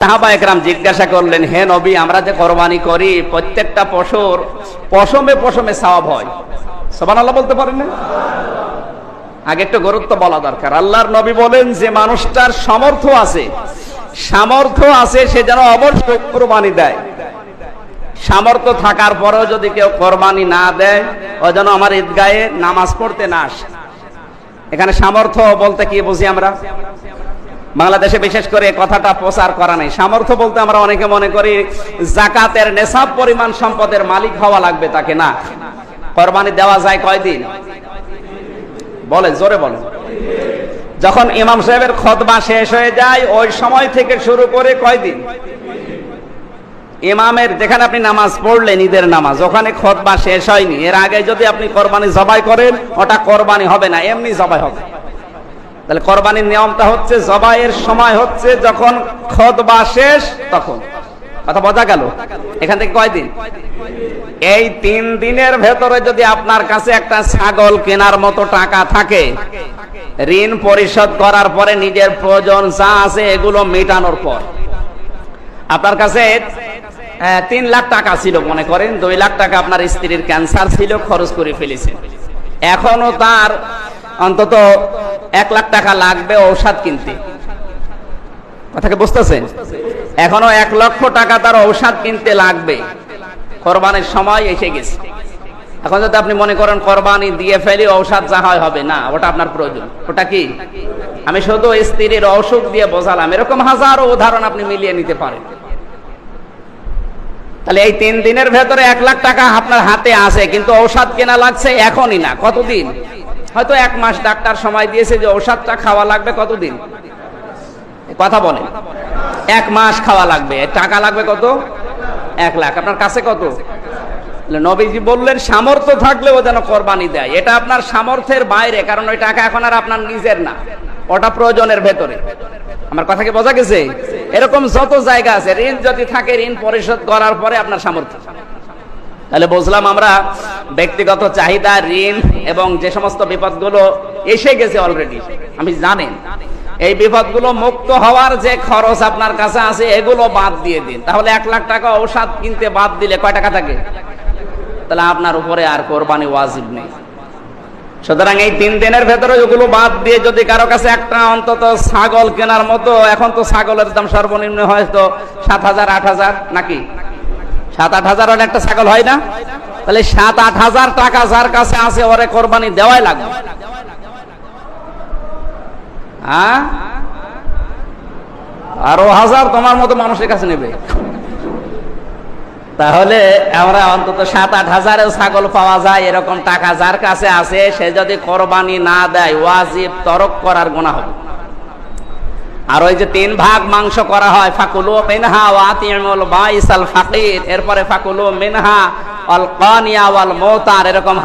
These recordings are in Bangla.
সাহাবা একরাম জিজ্ঞাসা করলেন, হে নবী, আমরা যে কোরবানি করি প্রত্যেকটা পশুর পশমে পশমে সওয়াব হয়, সুবহানাল্লাহ বলতে পারেন না? আগে একটু গুরুত্ব বলা দরকার। আল্লাহর নবী বলেন, যে মানুষটার সামর্থ্য আছে সে যেন অবশ্যই কোরবানি দেয়। সামর্থ্য থাকার পরেও যদি কেউ কোরবানি না দেয়, ও যেন আমার ঈদগাহে নামাজ পড়তে না আসে। এখানে সামর্থ্য বলতে কি বুঝি আমরা? বাংলাদেশে বিশেষ করে কথাটা প্রচার করা নেই। সামর্থ্য বলতে আমরা অনেকে মনে করি যাকাতের নেশাব পরিমাণ সম্পদের মালিক হওয়া লাগবে, তাকে না। কোরবানি দেওয়া যায় কয়দিন? বলেন, জোরে বলেন। যখন ইমাম সাহেবের খুতবা শেষ হয়ে যায় ওই সময় থেকে শুরু করে কয়দিন? ইমামের যেখানে আপনি নামাজ পড়লেন, ঈদের নামাজ, ওখানে খুতবা শেষ হয়নি, এর আগে যদি আপনি কোরবানি জবাই করেন, ওটা কোরবানি হবে না, এমনি জবাই হবে। তাহলে কোরবানির নিয়মটা হচ্ছে জবাইয়ের সময় হচ্ছে যখন খুতবা শেষ, তখন। কথা বোঝা গেল? এখান থেকে কয়দিন? এই 3 দিনের ভেতরে যদি আপনার কাছে একটা ছাগল কেনার মতো টাকা থাকে, ঋণ পরিশোধ করার পরে নিজের প্রয়োজন যা আছে এগুলো মেটানোর পর, আপনার কাছে 3 লাখ টাকা ছিল, মনে করেন 2 লাখ টাকা আপনার স্ত্রীর ক্যান্সার ছিল, খরচ করে ফেলেছেন। এখনো তার অন্তত 1 লাখ টাকা লাগবে ঔষধ কিনতে। কথাকে বুঝতেছেন? এখনো 1 লক্ষ টাকা তার ঔষধ কিনতে লাগবে। কোরবানির সময় এসে গেছে। এখন যদি আপনি মনে করেন কোরবানি দিয়ে ফেলি, ঔষধ যা হয় হবে না, ওটা আপনার প্রয়োজন। ওটা কি? আমি শুধু স্ত্রীর অসুখ দিয়ে বোঝালাম, এরকম হাজারো উদাহরণ আপনি মিলিয়ে নিতে পারেন। তাহলে এই 3 দিনের ভেতরে 1 লাখ টাকা আপনার হাতে আছে, কিন্তু ঔষধ কেনা লাগছে এখনই না, কতদিন? হয়তো 1 মাস ডাক্তার সময় দিয়েছে যে ঔষধটা খাওয়া লাগবে কতদিন? কথা বলেন। 1 মাস খাওয়া লাগবে, টাকা লাগবে কত? 1 লাখ। আপনার কাছে কত? নবীজি বললেন সামর্থ্য থাকলেও যেন কোরবানি দেয়। এটা আপনার সামর্থ্যের বাইরে, কারণ ওই টাকা এখন আর আপনার নিজের না, ওটা প্রয়োজনের ভেতরে। আমার কথা কি বোঝা গেছে? এরকম যত জায়গা আছে, ঋণ যদি থাকে ঋণ পরিশোধ করার পরে আপনার সামর্থ্য। তাহলে বুঝলাম আমরা ব্যক্তিগত চাহিদা, ঋণ এবং যে সমস্ত বিপদগুলো এসে গেছে অলরেডি, আমি জানেন, এই বিপদগুলো মুক্ত হওয়ার যে খরচ আপনার কাছে আছে এগুলো বাদ দিয়ে দিন। তাহলে 1 লাখ টাকা ঔষধ কিনতে বাদ দিলে কয় টাকা থাকে? তাহলে আপনার উপরে আর কোরবানি ওয়াজিব নেই। সুতরাং এই 3 দিনের ভেতরে ওগুলো বাদ দিয়ে যদি কারো কাছে একটা অন্তত ছাগল কেনার মতো, এখন তো ছাগলের দাম সর্বনিম্ন হয়তো 7,000 8,000 নাকি? 7-8 হাজার হলে একটা ছাগল হয় না? তাহলে 7-8 হাজার টাকা যার কাছে আছে ওরে কোরবানি দেওয়াই লাগবে। আরো 1000 তোমার মতো মানুষের কাছে নেবে। তাহলে আমরা অন্তত 7-8 হাজারের ছাগল পাওয়া যায়, এরকম টাকা যার কাছে আছে, সে যদি কোরবানি না দেয় ওয়াজিব তরক করার গুনাহ হবে। আর ওই যে 3 ভাগ মাংস করা হয়, ফাকুলু মিনহা ওয়া আতিমুল বাইসাল ফাকির, এরপরে ফাকুলু মিনহা আল কানিয়া ওয়াল মুতার, এরকম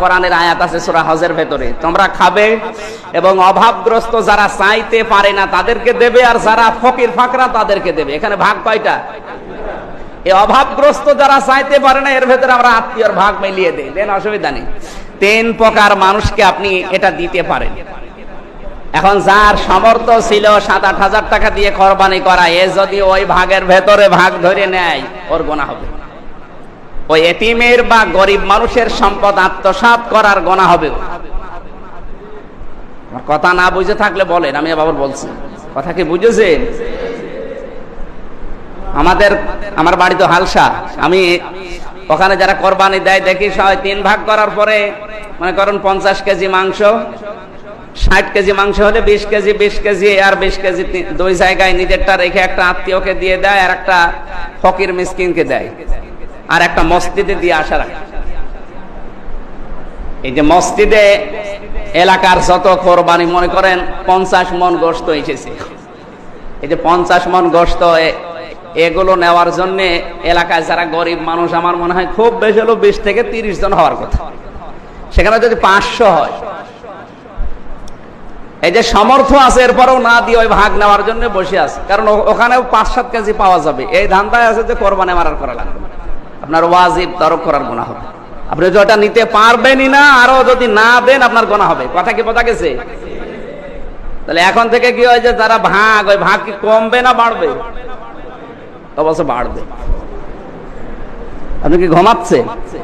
কোরআনের আয়াত আছে সূরা হজের ভেতরে। তোমরা খাবে এবং অভাবগ্রস্ত যারা চাইতে পারে না তাদেরকে দেবে, আর যারা ফকির ফাকরা তাদেরকে দেবে। এখানে ভাগ কয়টা? এই অভাবগ্রস্ত যারা চাইতে পারে না, এর ভেতরে আমরা আত্মীয়র ভাগ মিলিয়ে দেই, দেন অসুবিধা নেই। 3 প্রকার মানুষকে আপনি এটা দিতে পারেন। এখন যার সামর্থ্য ছিল 7-8 হাজার টাকা দিয়ে কোরবানি করা, এ যদি ওই ভাগের ভেতরে ভাগ ধরে নেয়, ওর গুনাহ হবে। ওই এতিমের বা গরিব মানুষের সম্পদ আত্মসাৎ করার গুনাহ হবে। আমার কথা না বুঝে থাকলে বলেন, আমি আবার বলছি। কথা কি বুঝেছেন? আমার বাড়ি তো হালসা, আমি ওখানে যারা কোরবানি দেয় দেখি সবাই 3 ভাগ করার পরে মনে করেন 50 কেজি মাংস, 60 কেজি মাংস হলে 20 কেজি 20 কেজি আর 20 কেজি 2 জায়গায় নিজেরটা রেখে একটা আত্মীয়কে দিয়ে দেয়, আর একটা ফকির মিসকিনকে দেয়, আর একটা মসজিদে দিয়ে আসা রাখে। এই যে মসজিদে এলাকার যত কোরবানি, মনে করেন 50 মন গোশত এসেছে, এই যে 50 মন গোশত এগুলো নেওয়ার জন্য এলাকায় যারা গরিব মানুষ, আমার মনে হয় খুব বেশি হলো 20 থেকে 30 জন হওয়ার কথা, সেখানে যদি 500 হয়, এই যে সামর্থ্য আছে এরপরেও না দিয়ে ওই ভাগ নেওয়ার জন্য বসে আছে, কারণ ওখানেও 5-7 কেজি পাওয়া যাবে। এই ধান্দায় আছে যে কোরবানি মারার করা লাগবে, আপনার ওয়াজিব তরক করার গুনাহ হবে। আপনি যেটা নিতে পারবেনই না, আরো যদি না দেন আপনার গুনাহ হবে। কথা কি বোঝা গেছে? তাহলে এখন থেকে কি হয় যে যারা ভাগ, ওই ভাগ কি কমবে না বাড়বে? তো বলছে বাড়বে। আপনি কি ঘুমাচ্ছে?